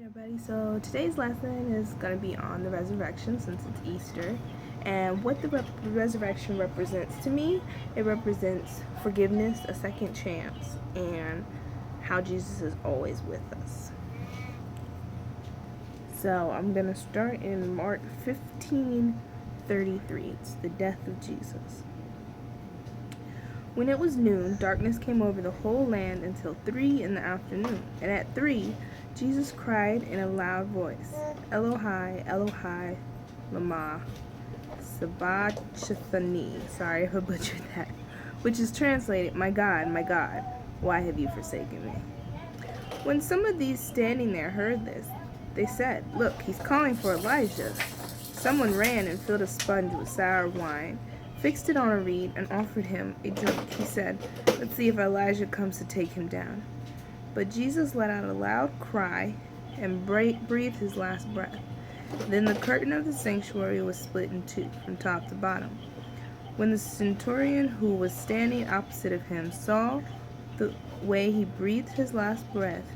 everybody. So today's lesson is going to be on the resurrection since it's Easter. And what the resurrection represents to me, it represents forgiveness, a second chance, and how Jesus is always with us. So I'm going to start in Mark 15:33. It's the death of Jesus. When it was noon, darkness came over the whole land until 3 in the afternoon. And at 3, Jesus cried in a loud voice, Elohai, Elohai, lama sabachthani. Sorry if I butchered that. Which is translated, my God, why have you forsaken me? When some of these standing there heard this, they said, Look, he's calling for Elijah. Someone ran and filled a sponge with sour wine, fixed it on a reed, and offered him a drink. He said, Let's see if Elijah comes to take him down. But Jesus let out a loud cry and breathed his last breath. Then the curtain of the sanctuary was split in two, from top to bottom. When the centurion who was standing opposite of him saw the way he breathed his last breath,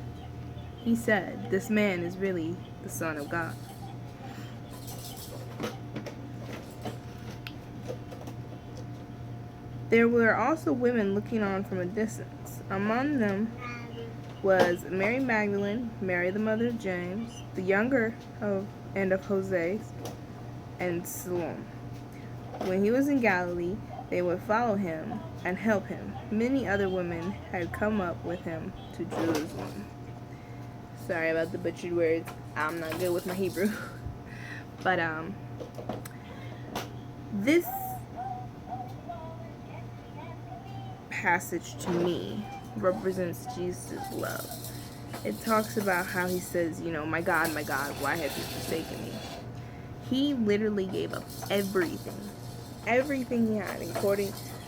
he said, This man is really the Son of God. There were also women looking on from a distance. Among them was Mary Magdalene, Mary the mother of James, the younger of Jose, and Salome. When he was in Galilee, they would follow him and help him. Many other women had come up with him to Jerusalem. Sorry about the butchered words. I'm not good with my Hebrew. But this passage to me represents Jesus' love. It talks about how he says, my God, why have you forsaken me? He literally gave up everything he had,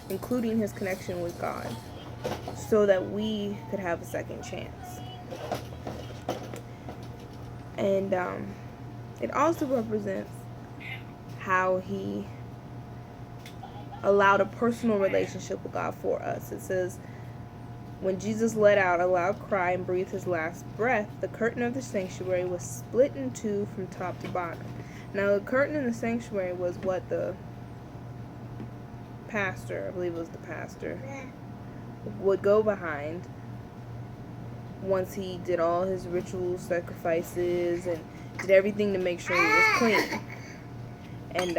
including his connection with God, so that we could have a second chance. And it also represents how he allowed a personal relationship with God for us. It says, when Jesus let out a loud cry and breathed his last breath, the curtain of the sanctuary was split in two from top to bottom. Now, the curtain in the sanctuary was what the pastor, I believe it was the pastor, would go behind once he did all his ritual sacrifices and did everything to make sure he was clean. And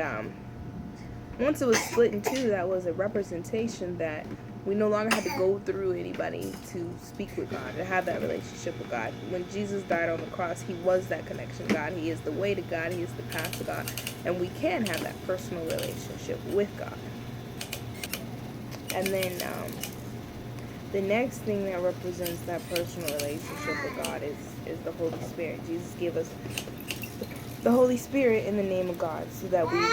once it was split in two, that was a representation that we no longer had to go through anybody to speak with God, to have that relationship with God. When Jesus died on the cross, he was that connection to God. He is the way to God. He is the path to God. And we can have that personal relationship with God. And then the next thing that represents that personal relationship with God is the Holy Spirit. Jesus gave us the Holy Spirit in the name of God so that we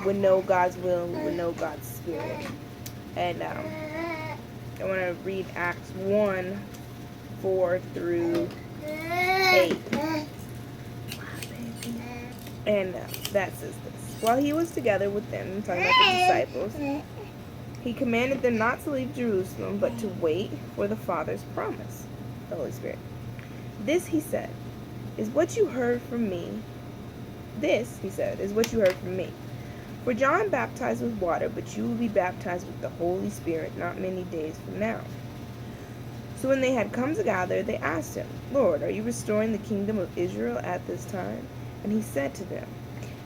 would know God's will and we would know God's Spirit. And I want to read Acts 1, 4 through 8. And that says this. While he was together with them, talking about the disciples, he commanded them not to leave Jerusalem, but to wait for the Father's promise, the Holy Spirit. This, he said, is what you heard from me. This, he said, is what you heard from me. For John baptized with water, but you will be baptized with the Holy Spirit not many days from now. So when they had come together, they asked him, Lord, are you restoring the kingdom of Israel at this time? And he said to them,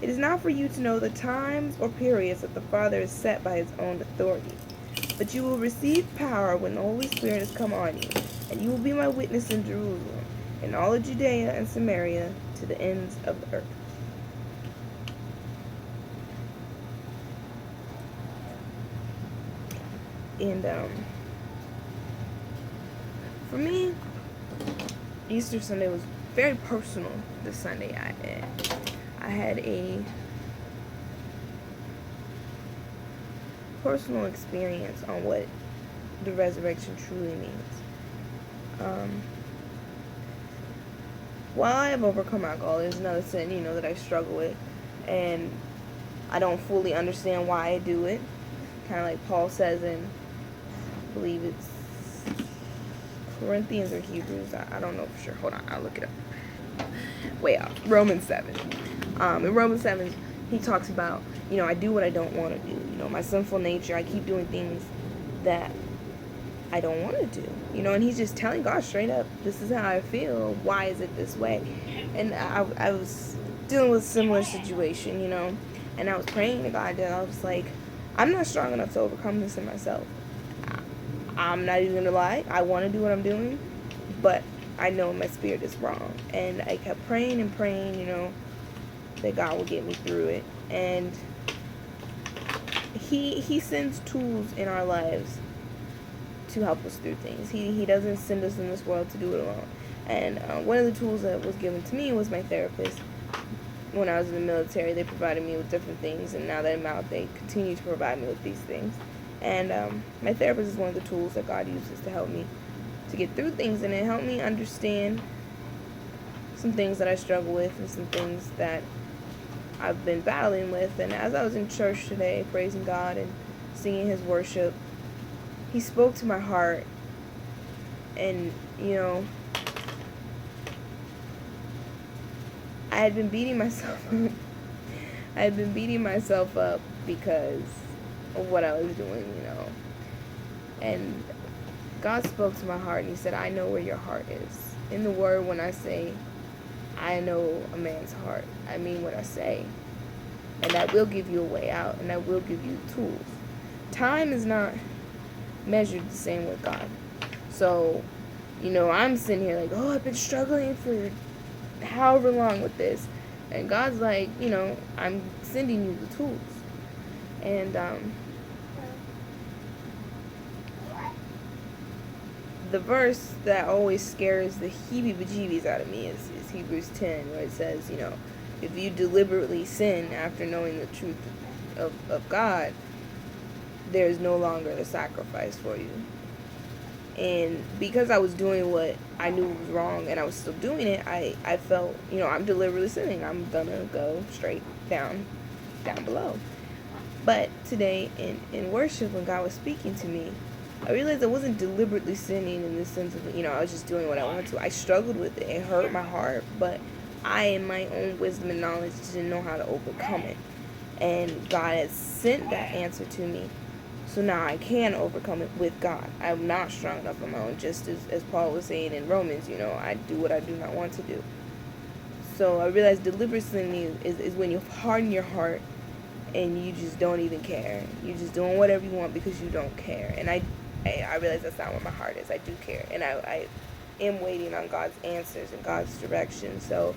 It is not for you to know the times or periods that the Father has set by his own authority, but you will receive power when the Holy Spirit has come on you, and you will be my witness in Jerusalem, in all of Judea and Samaria, to the ends of the earth. And for me, Easter Sunday was very personal this Sunday. I had a personal experience on what the resurrection truly means. While I have overcome alcohol, there's another sin, that I struggle with, and I don't fully understand why I do it. Kind of like Paul says in, I believe it's Corinthians or Hebrews. I don't know for sure. Hold on, I'll look it up. way off. Romans 7. In Romans 7, he talks about, I do what I don't want to do. My sinful nature, I keep doing things that I don't want to do. And he's just telling God straight up, this is how I feel. Why is it this way? And I was dealing with a similar situation, and I was praying to God, and I was like, I'm not strong enough to overcome this in myself. I'm not even going to lie. I want to do what I'm doing, but I know my spirit is wrong. And I kept praying and praying, that God will get me through it. And he sends tools in our lives to help us through things. He doesn't send us in this world to do it alone. And one of the tools that was given to me was my therapist. When I was in the military, they provided me with different things, and now that I'm out, they continue to provide me with these things. And my therapist is one of the tools that God uses to help me to get through things, and it helped me understand some things that I struggle with and some things that I've been battling with. And as I was in church today, praising God and singing his worship, he spoke to my heart. And, I had been beating myself up. I had been beating myself up because of what I was doing, And God spoke to my heart, and he said, I know where your heart is. In the word, when I say, I know a man's heart, I mean what I say. And I will give you a way out, and I will give you tools. Time is not measured the same with God. So, I'm sitting here like, I've been struggling for however long with this. And God's like, I'm sending you the tools. And the verse that always scares the heebie-bejeebies out of me is Hebrews 10, where it says, if you deliberately sin after knowing the truth of God, there is no longer a sacrifice for you. And because I was doing what I knew was wrong and I was still doing it, I felt, I'm deliberately sinning. I'm gonna go straight down below. But today in worship, when God was speaking to me, I realized I wasn't deliberately sinning in the sense of, I was just doing what I wanted to. I struggled with it. It hurt my heart, but I, in my own wisdom and knowledge, didn't know how to overcome it. And God has sent that answer to me. So now I can overcome it with God. I'm not strong enough on my own, just as Paul was saying in Romans, I do what I do not want to do. So I realized deliberate sinning is when you harden your heart and you just don't even care. You're just doing whatever you want because you don't care. And I realize that's not where my heart is. I do care. And I am waiting on God's answers and God's direction. So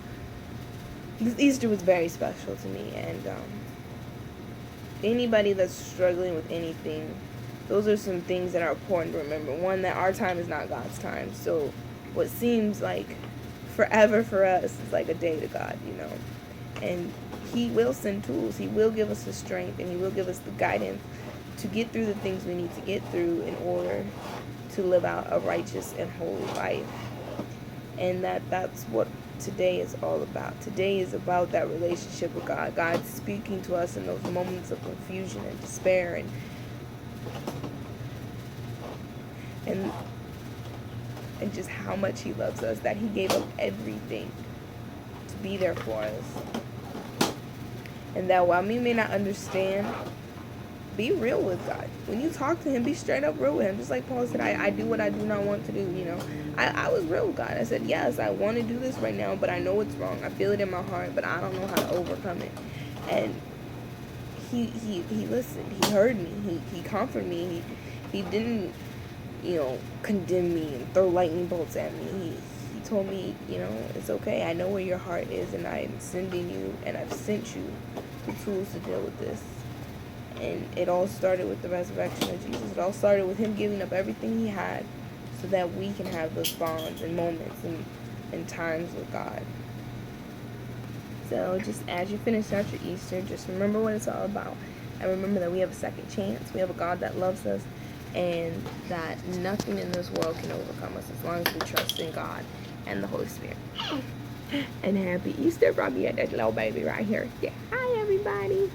Easter was very special to me. And anybody that's struggling with anything, those are some things that are important to remember. One, that our time is not God's time. So what seems like forever for us is like a day to God, And he will send tools. He will give us the strength, and he will give us the guidance to get through the things we need to get through in order to live out a righteous and holy life. And that's what today is all about. Today is about that relationship with God. God speaking to us in those moments of confusion and despair and just how much he loves us, that he gave up everything to be there for us. And that while we may not understand, be real with God. When you talk to him, be straight up real with him. Just like Paul said, I do what I do not want to do, I was real with God. I said, yes, I want to do this right now, but I know it's wrong. I feel it in my heart, but I don't know how to overcome it. And he listened. He heard me. He comforted me. He didn't, condemn me and throw lightning bolts at me. He told me, it's okay. I know where your heart is, and I am sending you, and I've sent you the tools to deal with this. And it all started with the resurrection of Jesus. It all started with him giving up everything he had so that we can have those bonds and moments and times with God. So just as you finish out your Easter, just remember what it's all about. And remember that we have a second chance. We have a God that loves us, and that nothing in this world can overcome us as long as we trust in God and the Holy Spirit. And happy Easter from me and that little baby right here. Yeah. Hi, everybody.